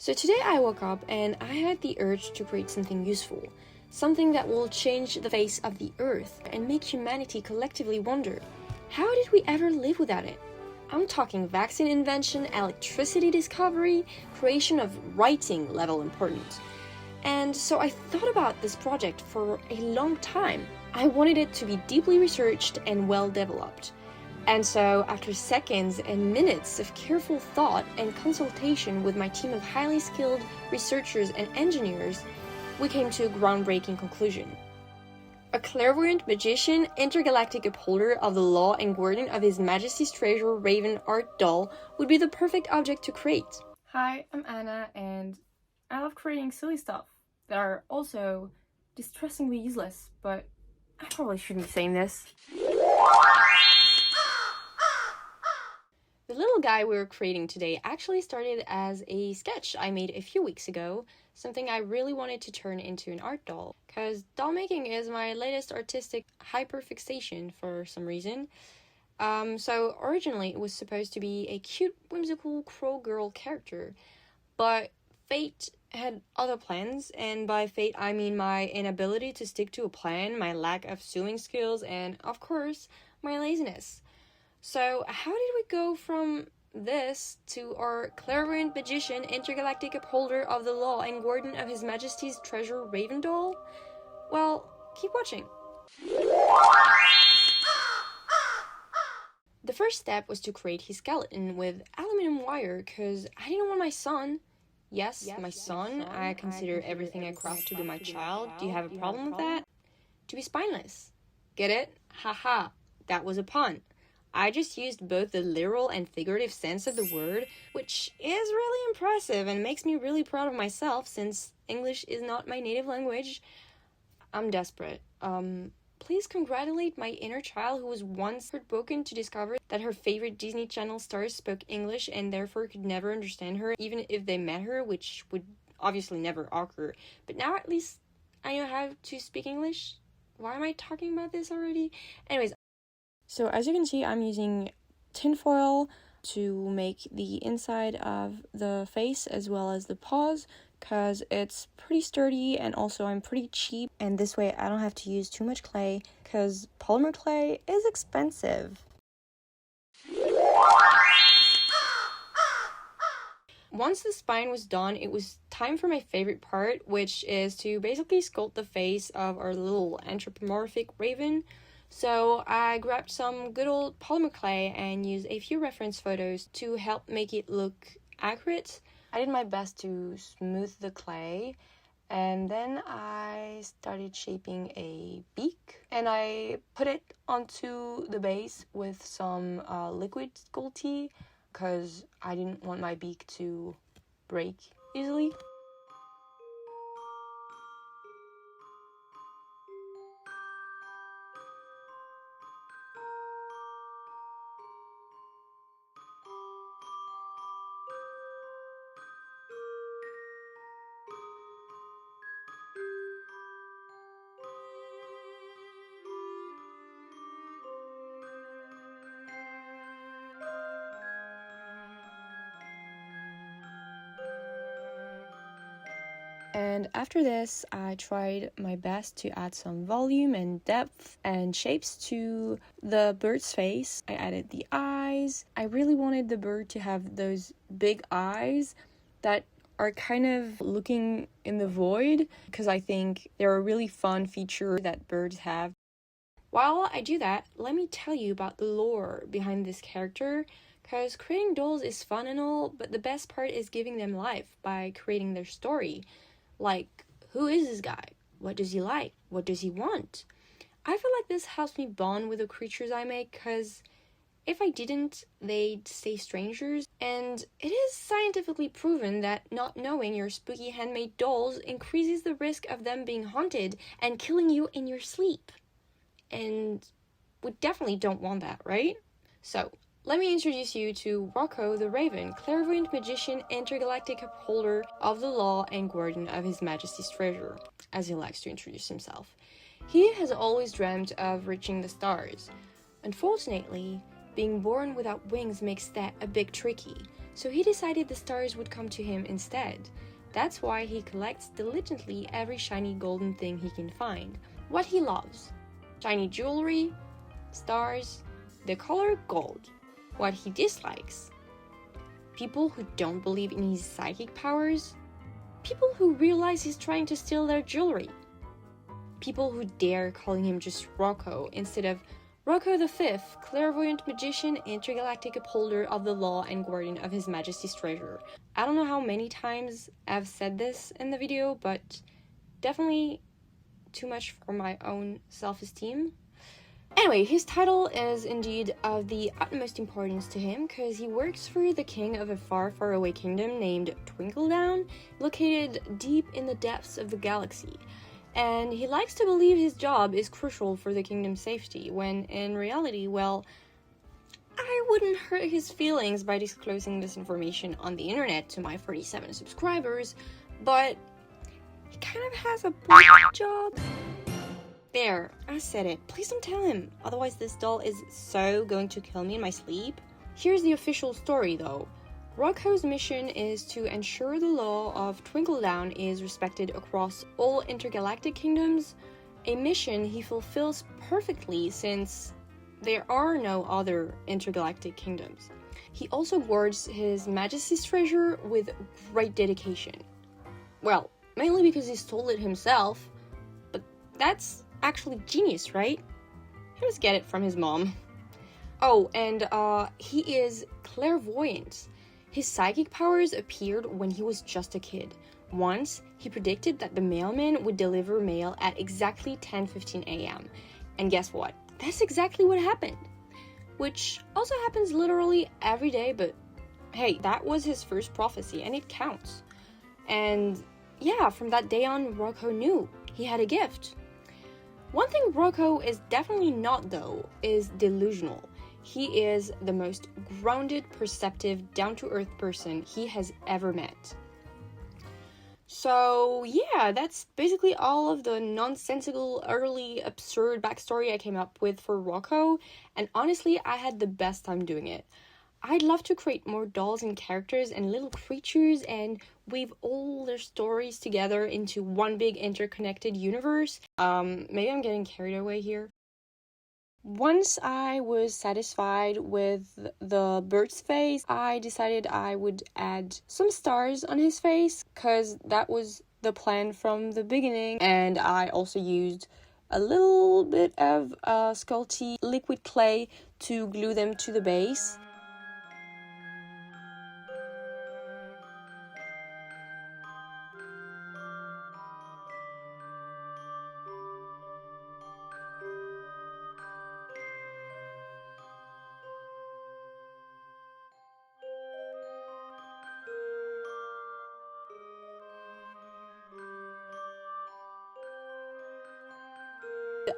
So today I woke up and I had the urge to create something useful, something that will change the face of the earth and make humanity collectively wonder, how did we ever live without it? I'm talking vaccine invention, electricity discovery, creation of writing level important. And so I thought about this project for a long time. I wanted it to be deeply researched and well developed. And so, after seconds and minutes of careful thought and consultation with my team of highly skilled researchers and engineers, we came to a groundbreaking conclusion. A clairvoyant magician, intergalactic upholder of the law and guardian of His Majesty's treasure Raven art doll would be the perfect object to create. Hi, I'm Anna, and I love creating silly stuff that are also distressingly useless, but I probably shouldn't be saying this. The little guy we were creating today actually started as a sketch I made a few weeks ago, something I really wanted to turn into an art doll, because doll making is my latest artistic hyperfixation for some reason. So originally it was supposed to be a cute, whimsical crow girl character, but fate had other plans, and by fate I mean my inability to stick to a plan, my lack of sewing skills, and of course, my laziness. So how did we go from this to our clairvoyant magician, intergalactic upholder of the law and guardian of His Majesty's treasure Raven doll? Well, keep watching. The first step was to create his skeleton with aluminum wire, because I didn't want my son, yes, my son, I consider everything I craft to be my child, do you have a problem with that? To be spineless. Get it? Haha, that was a pun. I just used both the literal and figurative sense of the word, which is really impressive and makes me really proud of myself since English is not my native language. I'm desperate. Please congratulate my inner child who was once heartbroken to discover that her favorite Disney Channel stars spoke English and therefore could never understand her, even if they met her, which would obviously never occur. But now at least I know how to speak English. Why am I talking about this already? Anyways, so as you can see, I'm using tinfoil to make the inside of the face as well as the paws, because it's pretty sturdy and also I'm pretty cheap, and this way I don't have to use too much clay because polymer clay is expensive. Once the spine was done, it was time for my favorite part, which is to basically sculpt the face of our little anthropomorphic raven. So I grabbed some good old polymer clay and used a few reference photos to help make it look accurate. I did my best to smooth the clay, and then I started shaping a beak, and I put it onto the base with some liquid sculpting because I didn't want my beak to break easily. And after this, I tried my best to add some volume and depth and shapes to the bird's face. I added the eyes. I really wanted the bird to have those big eyes that are kind of looking in the void, because I think they're a really fun feature that birds have. While I do that, let me tell you about the lore behind this character, because creating dolls is fun and all, but the best part is giving them life by creating their story. Like, who is this guy? What does he like? What does he want? I feel like this helps me bond with the creatures I make, because if I didn't, they'd stay strangers. And it is scientifically proven that not knowing your spooky handmade dolls increases the risk of them being haunted and killing you in your sleep. And we definitely don't want that, right? So, let me introduce you to Rocco the Raven, clairvoyant magician, intergalactic upholder of the law and guardian of His Majesty's treasure, as he likes to introduce himself. He has always dreamt of reaching the stars. Unfortunately, being born without wings makes that a bit tricky, so he decided the stars would come to him instead. That's why he collects diligently every shiny golden thing he can find. What he loves: shiny jewelry, stars, the color gold. What he dislikes: people who don't believe in his psychic powers, people who realize he's trying to steal their jewelry, people who dare calling him just Rocco instead of Rocco the Fifth, clairvoyant magician, intergalactic upholder of the law and guardian of His Majesty's treasure. I don't know how many times I've said this in the video, but definitely too much for my own self-esteem. Anyway, his title is indeed of the utmost importance to him because he works for the king of a far, far away kingdom named Twinkledown, located deep in the depths of the galaxy. And he likes to believe his job is crucial for the kingdom's safety, when in reality, well, I wouldn't hurt his feelings by disclosing this information on the internet to my 47 subscribers, but he kind of has a bullshit job. There, I said it. Please don't tell him, otherwise this doll is so going to kill me in my sleep. Here's the official story though. Rocco's mission is to ensure the law of Twinkledown is respected across all intergalactic kingdoms, a mission he fulfills perfectly since there are no other intergalactic kingdoms. He also guards His Majesty's treasure with great dedication. Well, mainly because he stole it himself, but that's actually genius, right? He must get it from his mom. Oh, and he is clairvoyant. His psychic powers appeared when he was just a kid. Once, he predicted that the mailman would deliver mail at exactly 10:15 a.m. And guess what? That's exactly what happened. Which also happens literally every day, but hey, that was his first prophecy and it counts. And yeah, from that day on, Rocco knew he had a gift. One thing Rocco is definitely not, though, is delusional. He is the most grounded, perceptive, down-to-earth person he has ever met. So yeah, that's basically all of the nonsensical, early, absurd backstory I came up with for Rocco, and honestly, I had the best time doing it. I'd love to create more dolls and characters and little creatures and weave all their stories together into one big interconnected universe. Maybe I'm getting carried away here. Once I was satisfied with the bird's face, I decided I would add some stars on his face because that was the plan from the beginning. And I also used a little bit of sculpted liquid clay to glue them to the base.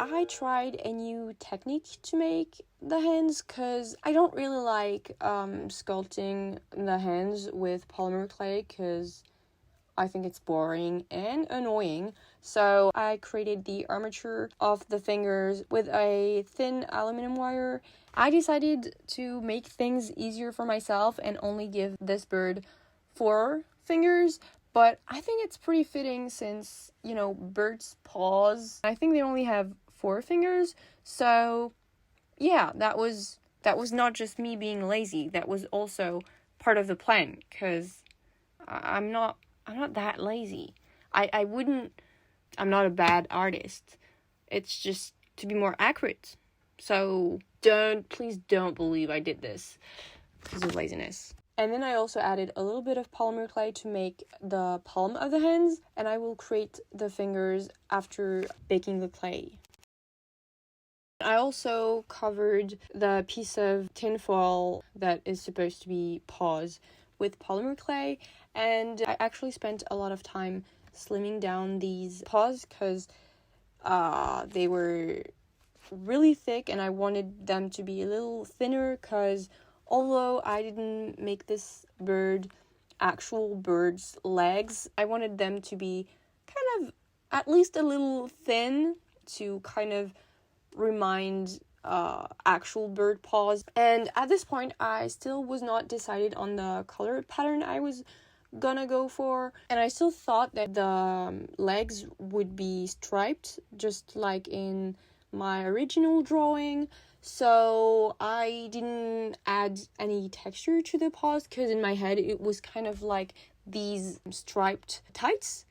I tried a new technique to make the hands because I don't really like sculpting the hands with polymer clay because I think it's boring and annoying. So I created the armature of the fingers with a thin aluminum wire. I decided to make things easier for myself and only give this bird 4 fingers. But I think it's pretty fitting since, you know, birds' paws, I think they only have 4 fingers. So yeah, that was not just me being lazy. That was also part of the plan because I'm not that lazy. I'm not a bad artist. It's just to be more accurate. So please don't believe I did this because of laziness. And then I also added a little bit of polymer clay to make the palm of the hands, and I will create the fingers after baking the clay. I also covered the piece of tinfoil that is supposed to be paws with polymer clay, and I actually spent a lot of time slimming down these paws because they were really thick and I wanted them to be a little thinner because although I didn't make this bird actual bird's legs, I wanted them to be kind of at least a little thin to kind of remind actual bird paws. And at this point, I still was not decided on the color pattern I was gonna go for, and I still thought that the legs would be striped just like in my original drawing, so I didn't add any texture to the paws because in my head it was kind of like these striped tights.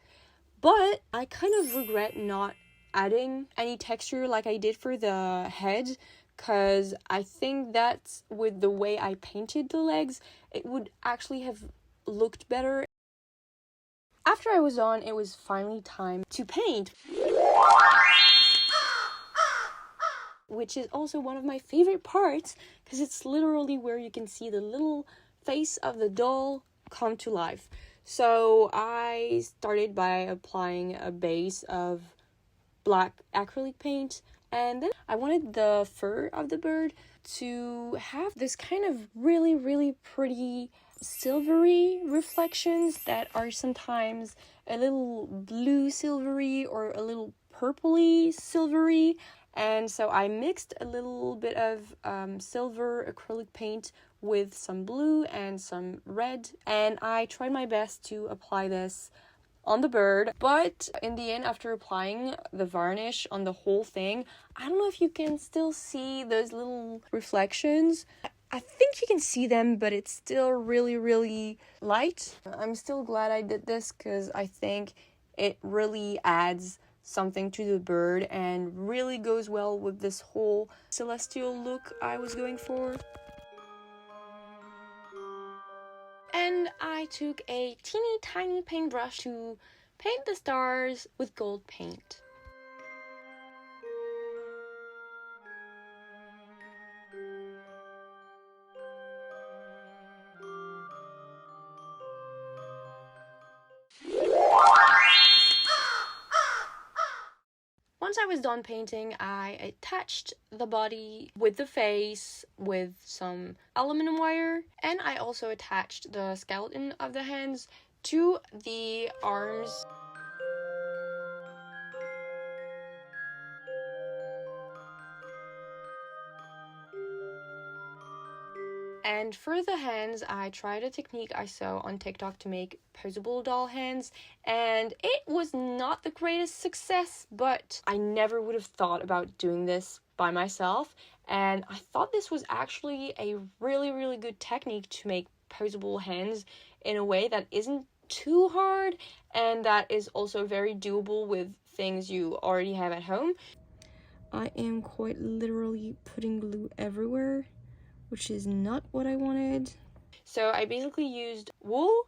But I kind of regret not adding any texture like I did for the head, because I think that with the way I painted the legs, it would actually have looked better. After I was done, it was finally time to paint, which is also one of my favorite parts because it's literally where you can see the little face of the doll come to life. So I started by applying a base of black acrylic paint, and then I wanted the fur of the bird to have this kind of really, really pretty silvery reflections that are sometimes a little blue silvery or a little purpley silvery. And so I mixed a little bit of silver acrylic paint with some blue and some red, and I tried my best to apply this on the bird. But in the end, after applying the varnish on the whole thing, I don't know if you can still see those little reflections. I think you can see them, but it's still really, really light. I'm still glad I did this because I think it really adds something to the bird and really goes well with this whole celestial look I was going for. And I took a teeny tiny paintbrush to paint the stars with gold paint. Once I was done painting, I attached the body with the face with some aluminum wire, and I also attached the skeleton of the hands to the arms. And for the hands, I tried a technique I saw on TikTok to make posable doll hands, and it was not the greatest success, but I never would have thought about doing this by myself, and I thought this was actually a really, really good technique to make posable hands in a way that isn't too hard and that is also very doable with things you already have at home. I am quite literally putting glue everywhere, which is not what I wanted. So I basically used wool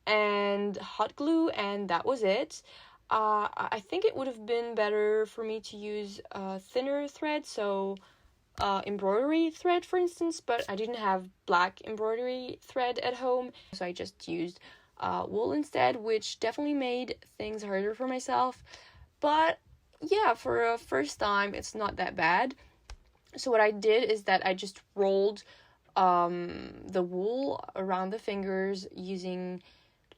and hot glue, and that was it. I think it would have been better for me to use thinner thread, so embroidery thread, for instance, but I didn't have black embroidery thread at home, so I just used wool instead, which definitely made things harder for myself. But yeah, for a first time, it's not that bad. So what I did is that I just rolled the wool around the fingers using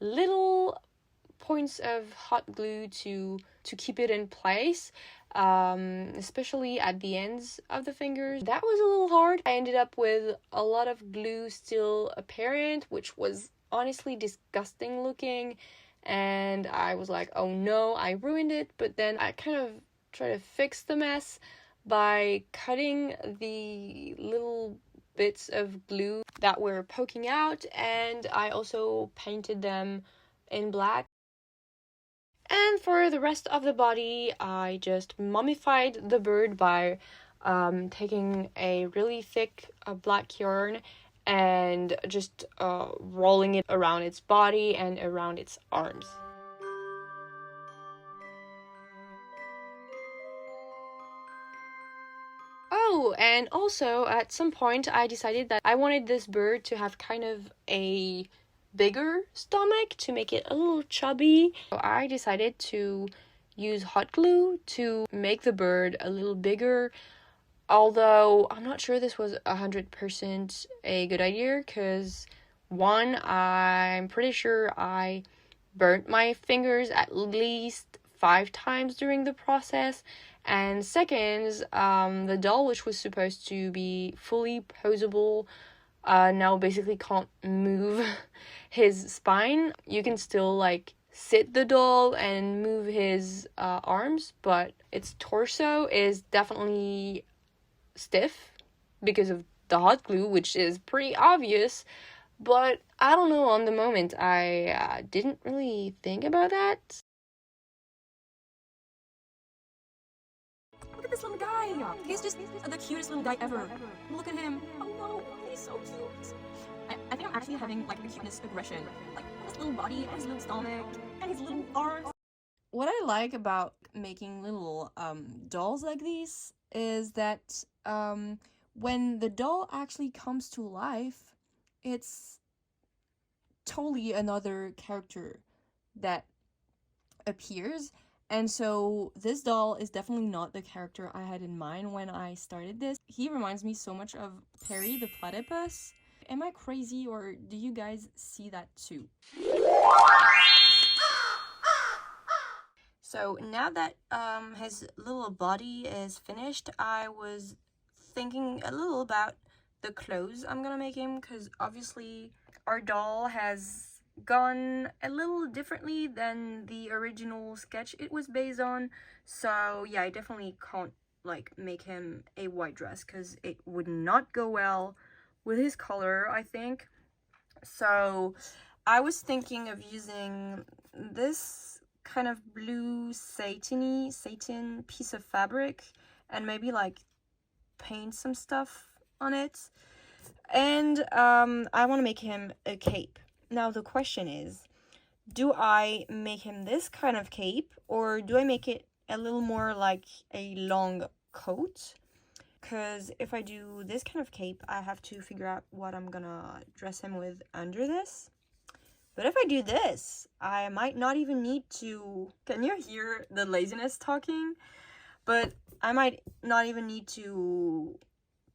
little points of hot glue to keep it in place, especially at the ends of the fingers. That was a little hard. I ended up with a lot of glue still apparent, which was honestly disgusting looking, and I was like, oh no, I ruined it. But then I kind of tried to fix the mess by cutting the little bits of glue that were poking out, and I also painted them in black. And for the rest of the body, I just mummified the bird by taking a really thick black yarn and just rolling it around its body and around its arms. Oh, and also at some point I decided that I wanted this bird to have kind of a bigger stomach to make it a little chubby. So I decided to use hot glue to make the bird a little bigger, although I'm not sure this was 100% a good idea because one, I'm pretty sure I burnt my fingers at least 5 times during the process, And second, the doll, which was supposed to be fully posable, now basically can't move his spine. You can still like sit the doll and move his arms, but its torso is definitely stiff because of the hot glue, which is pretty obvious. But I don't know, on the moment I didn't really think about that. Look at this little guy. He's just the cutest little guy ever. Look at him. Oh no, he's so cute. I think I'm actually having like a cuteness aggression. Like his little body and his little stomach and his little arms. What I like about making little dolls like these is that when the doll actually comes to life, it's totally another character that appears. And so this doll is definitely not the character I had in mind when I started this. He reminds me so much of Perry the platypus. Am I crazy, or do you guys see that too? So now that his little body is finished, I was thinking a little about the clothes I'm gonna make him, because obviously our doll has gone a little differently than the original sketch it was based on. So yeah, I definitely can't like make him a white dress because it would not go well with his color, I think. So I was thinking of using this kind of blue satin piece of fabric and maybe like paint some stuff on it. And I want to make him a cape. Now the question is, do I make him this kind of cape, or do I make it a little more like a long coat? Because if I do this kind of cape, I have to figure out what I'm gonna dress him with under this. But if I do this, I might not even need to... Can you hear the laziness talking? But I might not even need to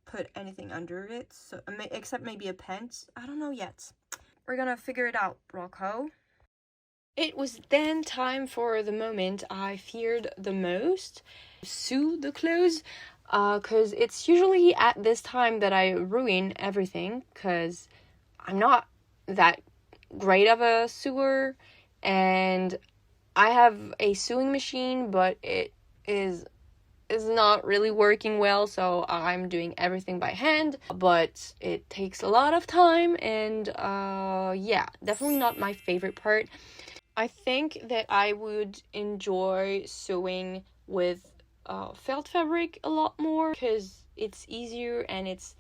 put anything under it, so except maybe a pant. I don't know yet. We're gonna figure it out, Rocco. It was then time for the moment I feared the most: sew the clothes. Because it's usually at this time that I ruin everything, because I'm not that great of a sewer, and I have a sewing machine, but it is not really working well, so I'm doing everything by hand, but it takes a lot of time, and yeah, definitely not my favorite part. I think that I would enjoy sewing with felt fabric a lot more, because it's easier and it's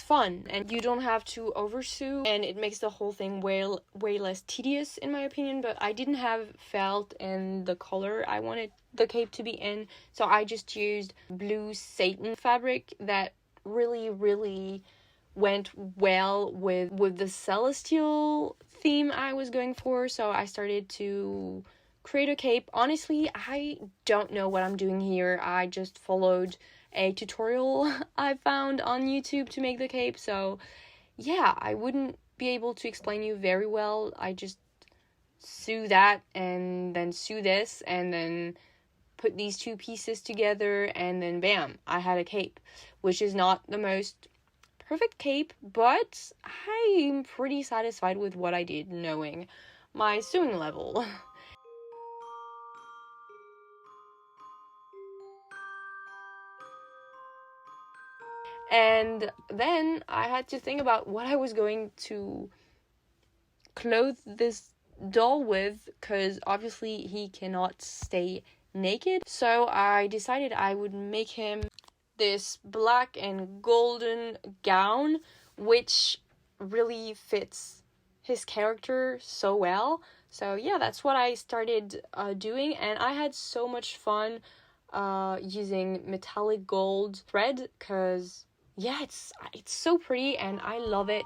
fun, and you don't have to oversew, and it makes the whole thing way less tedious, in my opinion. But I didn't have felt in the color I wanted the cape to be in, so I just used blue satin fabric that really went well with the celestial theme I was going for. So I started to create a cape. Honestly, I don't know what I'm doing here. I just followed a tutorial I found on YouTube to make the cape. So yeah, I wouldn't be able to explain you very well. I just sew that and then sew this and then put these two pieces together, and then bam, I had a cape, which is not the most perfect cape, but I'm pretty satisfied with what I did, knowing my sewing level. And then I had to think about what I was going to clothe this doll with, because obviously he cannot stay naked. So I decided I would make him this black and golden gown, which really fits his character so well. So yeah, that's what I started doing, and I had so much fun using metallic gold thread, because yeah, it's so pretty and I love it.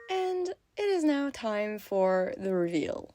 And it is now time for the reveal.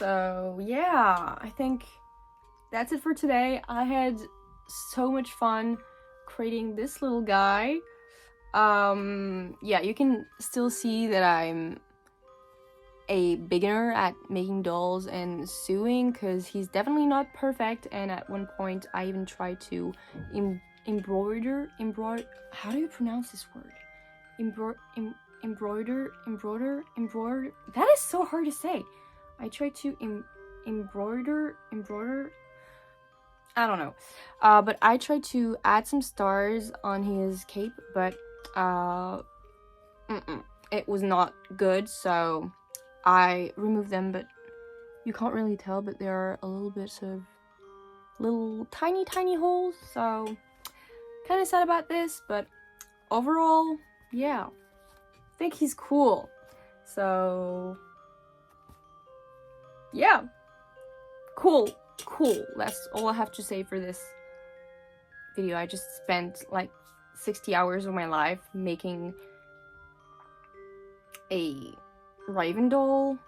So yeah, I think that's it for today. I had so much fun creating this little guy. Yeah, you can still see that I'm a beginner at making dolls and sewing, because he's definitely not perfect, and at one point I even tried to embroider, how do you pronounce this word? Embroider. That is so hard to say. I tried to embroider. I don't know. But I tried to add some stars on his cape, but it was not good, so I removed them. But you can't really tell, but there are a little bit of little tiny holes, so kind of sad about this, but overall, yeah, I think he's cool. So yeah, cool. That's all I have to say for this video. I just spent like 60 hours of my life making a raven doll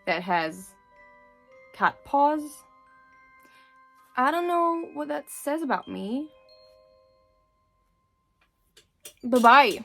that has cat paws. I don't know what that says about me. Bye-bye.